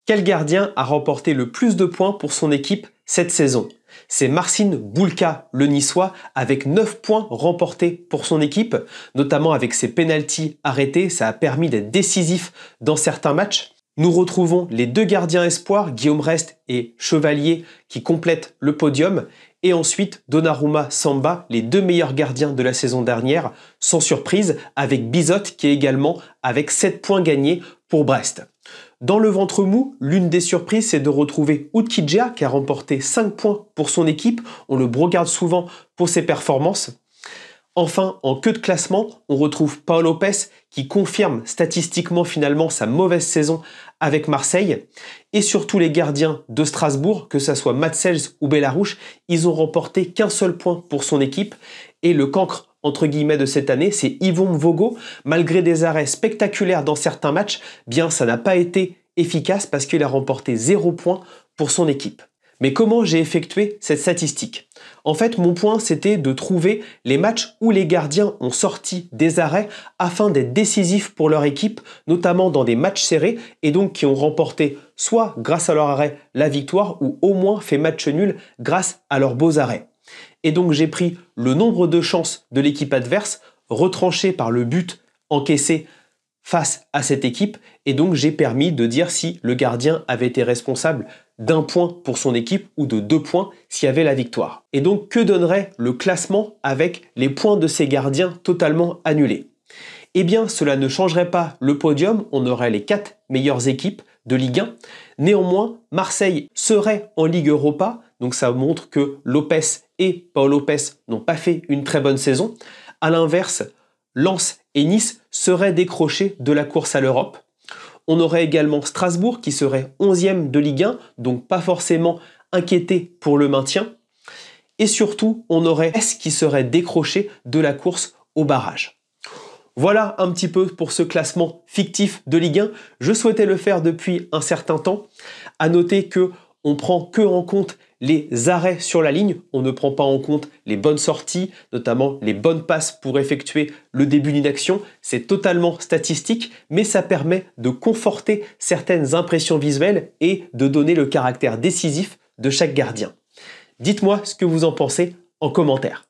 Quel gardien a remporté le plus de points pour son équipe cette saison? C'est Marcin Bulka, le Niçois, avec 9 points remportés pour son équipe, notamment avec ses pénaltys arrêtés, ça a permis d'être décisif dans certains matchs. Nous retrouvons les deux gardiens espoirs, Guillaume Rest et Chevalier, qui complètent le podium. Et ensuite, Donnarumma, Samba, les deux meilleurs gardiens de la saison dernière, sans surprise, avec Bizot qui est également avec 7 points gagnés pour Brest. Dans le ventre mou, l'une des surprises, c'est de retrouver Utkidja qui a remporté 5 points pour son équipe. On le brogarde souvent pour ses performances. Enfin, en queue de classement, on retrouve Pau Lopez qui confirme statistiquement finalement sa mauvaise saison avec Marseille. Et surtout les gardiens de Strasbourg, que ce soit Matsels ou Bellarouche, ils ont remporté qu'un seul point pour son équipe. Et le cancre entre guillemets de cette année, c'est Yvon Mvogo. Malgré des arrêts spectaculaires dans certains matchs, bien ça n'a pas été efficace parce qu'il a remporté 0 points pour son équipe. Mais comment j'ai effectué cette statistique? En fait, mon point, c'était de trouver les matchs où les gardiens ont sorti des arrêts afin d'être décisifs pour leur équipe, notamment dans des matchs serrés, et donc qui ont remporté soit grâce à leur arrêt la victoire, ou au moins fait match nul grâce à leurs beaux arrêts. Et donc j'ai pris le nombre de chances de l'équipe adverse, retranché par le but encaissé face à cette équipe, et donc j'ai permis de dire si le gardien avait été responsable d'1 point pour son équipe ou de 2 points s'il y avait la victoire. Et donc que donnerait le classement avec les points de ces gardiens totalement annulés? Eh bien cela ne changerait pas le podium, on aurait les 4 meilleures équipes de Ligue 1. Néanmoins, Marseille serait en Ligue Europa, donc ça montre que Lopez et Pau Lopez n'ont pas fait une très bonne saison. A l'inverse, Lens et Nice seraient décrochés de la course à l'Europe. On aurait également Strasbourg qui serait 11e de Ligue 1, donc pas forcément inquiété pour le maintien. Et surtout, on aurait S qui serait décroché de la course au barrage. Voilà un petit peu pour ce classement fictif de Ligue 1. Je souhaitais le faire depuis un certain temps. À noter que on prend que en compte les arrêts sur la ligne, on ne prend pas en compte les bonnes sorties, notamment les bonnes passes pour effectuer le début d'une action. C'est totalement statistique, mais ça permet de conforter certaines impressions visuelles et de donner le caractère décisif de chaque gardien. Dites-moi ce que vous en pensez en commentaire.